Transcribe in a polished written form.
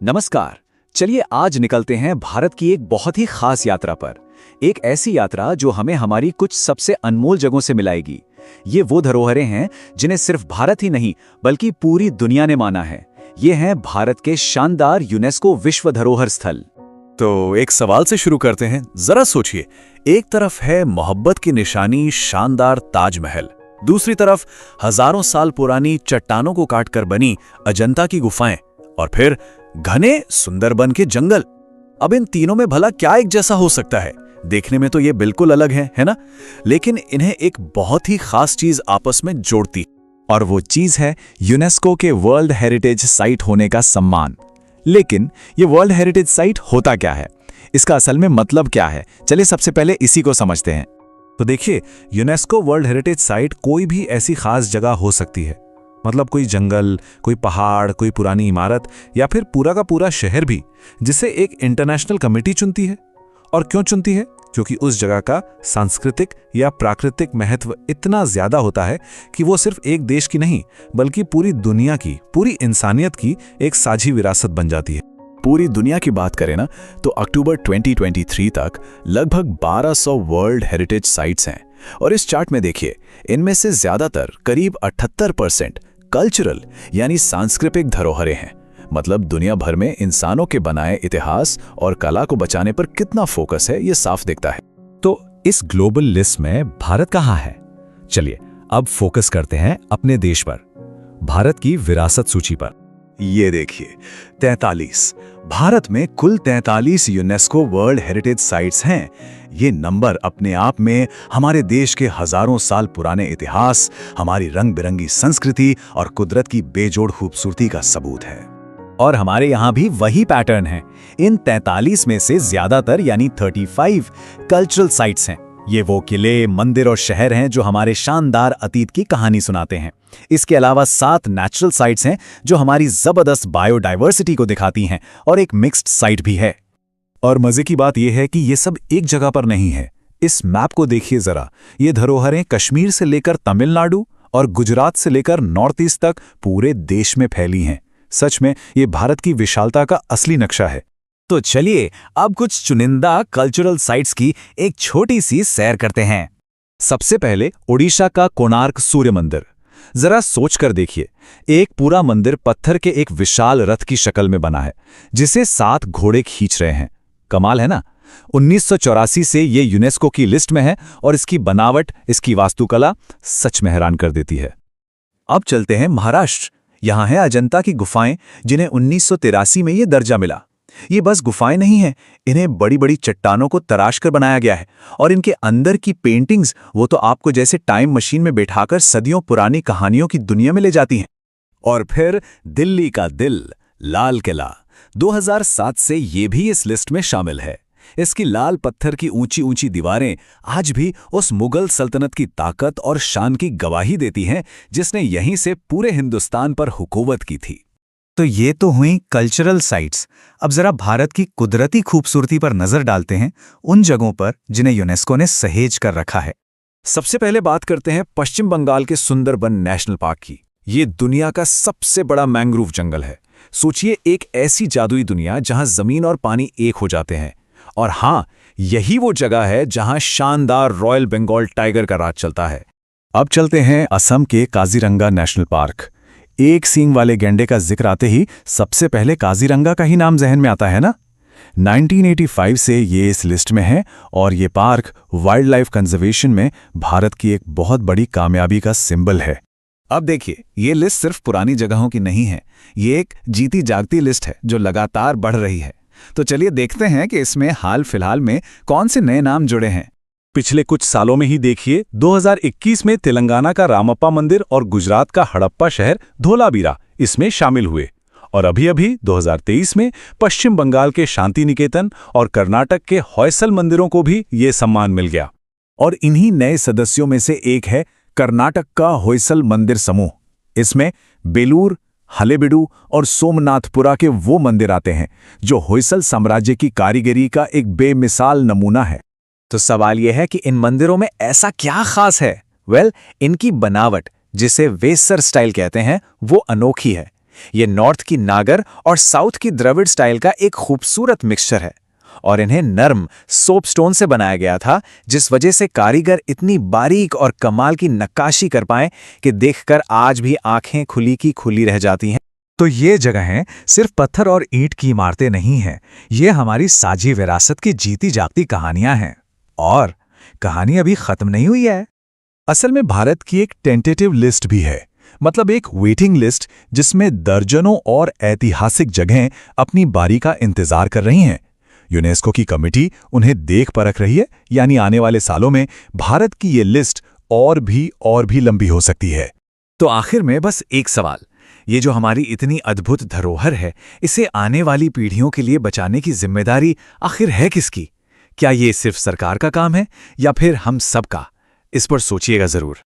नमस्कार। चलिए आज निकलते हैं भारत की एक बहुत ही खास यात्रा पर। एक ऐसी यात्रा जो हमें हमारी कुछ सबसे अनमोल जगहों से मिलाएगी। ये वो धरोहरें हैं जिन्हें सिर्फ भारत ही नहीं बल्कि पूरी दुनिया ने माना है। ये हैं भारत के शानदार यूनेस्को विश्व धरोहर स्थल। तो एक सवाल से शुरू करते हैं। जरा सोचिए, एक तरफ है मोहब्बत की निशानी शानदार ताजमहल, दूसरी तरफ हजारों साल पुरानी चट्टानों को काटकर बनी अजंता की गुफाएं, और फिर घने सुंदरबन के जंगल। अब इन तीनों में भला क्या एक जैसा हो सकता है? देखने में तो ये बिल्कुल अलग है ना? लेकिन इन्हें एक बहुत ही खास चीज आपस में जोड़ती, और वो चीज है यूनेस्को के वर्ल्ड हेरिटेज साइट होने का सम्मान। लेकिन ये वर्ल्ड हेरिटेज साइट होता क्या है, इसका असल में मतलब क्या है? चलिए सबसे पहले इसी को समझते हैं। तो देखिए, यूनेस्को वर्ल्ड हेरिटेज साइट कोई भी ऐसी खास जगह हो सकती है। मतलब कोई जंगल, कोई पहाड़, कोई पुरानी इमारत, या फिर पूरा का पूरा शहर भी, जिसे एक इंटरनेशनल कमेटी चुनती है। और क्यों चुनती है? क्योंकि उस जगह का सांस्कृतिक या प्राकृतिक महत्व इतना ज्यादा होता है कि वो सिर्फ एक देश की नहीं बल्कि पूरी दुनिया की, पूरी इंसानियत की एक साझी विरासत बन जाती है। पूरी दुनिया की बात करें ना, तो अक्टूबर 2023 तक लगभग 1200 वर्ल्ड हेरिटेज साइट्स हैं। और इस चार्ट में देखिए, इनमें से ज्यादातर करीब 78% कल्चरल यानी सांस्कृतिक धरोहरें हैं। मतलब दुनिया भर में इंसानों के बनाए इतिहास और कला को बचाने पर कितना फोकस है, ये साफ दिखता है। तो इस ग्लोबल लिस्ट में भारत कहाँ है? चलिए अब फोकस करते हैं अपने देश पर, भारत की विरासत सूची पर। ये देखिए 43। भारत में कुल 43 यूनेस्को वर्ल्ड हेरिटेज साइट्स हैं। ये नंबर अपने आप में हमारे देश के हजारों साल पुराने इतिहास, हमारी रंग बिरंगी संस्कृति और कुदरत की बेजोड़ खूबसूरती का सबूत है। और हमारे यहाँ भी वही पैटर्न है। इन 43 में से ज्यादातर यानी 35 कल्चरल साइट्स हैं। ये वो किले, मंदिर और शहर हैं जो हमारे शानदार अतीत की कहानी सुनाते हैं। इसके अलावा 7 नेचुरल साइट्स हैं जो हमारी जबरदस्त बायोडाइवर्सिटी को दिखाती हैं, और एक मिक्स्ड साइट भी है। और मजे की बात यह है कि ये सब एक जगह पर नहीं है। इस मैप को देखिए जरा। ये धरोहरें कश्मीर से लेकर तमिलनाडु और गुजरात से लेकर नॉर्थ ईस्ट तक पूरे देश में फैली हैं। सच में ये भारत की विशालता का असली नक्शा है। तो चलिए अब कुछ चुनिंदा कल्चरल साइट्स की एक छोटी सी सैर करते हैं। सबसे पहले ओडिशा का कोणार्क सूर्य मंदिर। जरा सोचकर देखिए, एक पूरा मंदिर पत्थर के एक विशाल रथ की शक्ल में बना है, जिसे 7 घोड़े खींच रहे हैं। कमाल है ना? 1984 से ये यूनेस्को की लिस्ट में है, और इसकी बनावट, इसकी वास्तुकला सच में हैरान कर देती है। अब चलते हैं महाराष्ट्र। यहाँ है अजंता की गुफाएं, जिन्हें 1983 में ये दर्जा मिला। ये बस गुफाएं नहीं हैं, इन्हें बड़ी बड़ी चट्टानों को तराश कर बनाया गया है, और इनके अंदर की पेंटिंग्स वो तो आपको जैसे टाइम मशीन में बैठाकर सदियों पुरानी कहानियों की दुनिया में ले जाती हैं। और फिर दिल्ली का दिल, लाल किला, 2007 से ये भी इस लिस्ट में शामिल है। इसकी लाल पत्थर की ऊंची ऊंची दीवारें आज भी उस मुगल सल्तनत की ताकत और शान की गवाही देती हैं, जिसने यहीं से पूरे हिंदुस्तान पर हुकूमत की थी। तो ये तो हुई कल्चरल साइट्स। अब जरा भारत की कुदरती खूबसूरती पर नजर डालते हैं, उन जगहों पर जिन्हें यूनेस्को ने सहेज कर रखा है। सबसे पहले बात करते हैं पश्चिम बंगाल के सुंदरबन नेशनल पार्क की। ये दुनिया का सबसे बड़ा मैंग्रोव जंगल है। सोचिए, एक ऐसी जादुई दुनिया जहां जमीन और पानी एक हो जाते हैं। और हाँ, यही वो जगह है जहां शानदार रॉयल बंगाल टाइगर का राज चलता है। अब चलते हैं असम के काजीरंगा नेशनल पार्क। एक सींग वाले गैंडे का जिक्र आते ही सबसे पहले काजीरंगा का ही नाम जहन में आता है ना? 1985 से ये इस लिस्ट में है, और ये पार्क वाइल्ड लाइफ कंजर्वेशन में भारत की एक बहुत बड़ी कामयाबी का सिंबल है। अब देखिए, ये लिस्ट सिर्फ पुरानी जगहों की नहीं है, ये एक जीती जागती लिस्ट है जो लगातार बढ़ रही है। तो चलिए देखते हैं कि इसमें हाल फिलहाल में कौन से नए नाम जुड़े हैं। पिछले कुछ सालों में ही देखिए, 2021 में तेलंगाना का रामप्पा मंदिर और गुजरात का हड़प्पा शहर धोलावीरा इसमें शामिल हुए। और अभी-अभी 2023 में पश्चिम बंगाल के शांति निकेतन और कर्नाटक के होयसल मंदिरों को भी ये सम्मान मिल गया। और इन्हीं नए सदस्यों में से एक है कर्नाटक का होयसल मंदिर समूह। इसमें बेलूर, हलेबीडु और सोमनाथपुरा के वो मंदिर आते हैं जो होयसल साम्राज्य की कारीगरी का एक बेमिसाल नमूना है। तो सवाल यह है कि इन मंदिरों में ऐसा क्या खास है? इनकी बनावट, जिसे वेसर स्टाइल कहते हैं, वो अनोखी है। ये नॉर्थ की नागर और साउथ की द्रविड़ स्टाइल का एक खूबसूरत मिक्सचर है और इन्हें नर्म सोपस्टोन से बनाया गया था, जिस वजह से कारीगर इतनी बारीक और कमाल की नक्काशी कर पाए कि देखकर आज भी आंखें खुली की खुली रह जाती हैं। तो ये जगहें सिर्फ पत्थर और ईंट की इमारतें नहीं हैं, ये हमारी साझी विरासत की जीती जागती कहानियां हैं। और कहानी अभी खत्म नहीं हुई है। असल में भारत की एक टेंटेटिव लिस्ट भी है, मतलब एक वेटिंग लिस्ट जिसमें दर्जनों और ऐतिहासिक जगहें अपनी बारी का इंतजार कर रही हैं। यूनेस्को की कमेटी उन्हें देख परख रही है, यानी आने वाले सालों में भारत की ये लिस्ट और भी लंबी हो सकती है। तो आखिर में बस एक सवाल, ये जो हमारी इतनी अद्भुत धरोहर है, इसे आने वाली पीढ़ियों के लिए बचाने की जिम्मेदारी आखिर है किसकी? क्या ये सिर्फ सरकार का काम है या फिर हम सब का? इस पर सोचिएगा जरूर।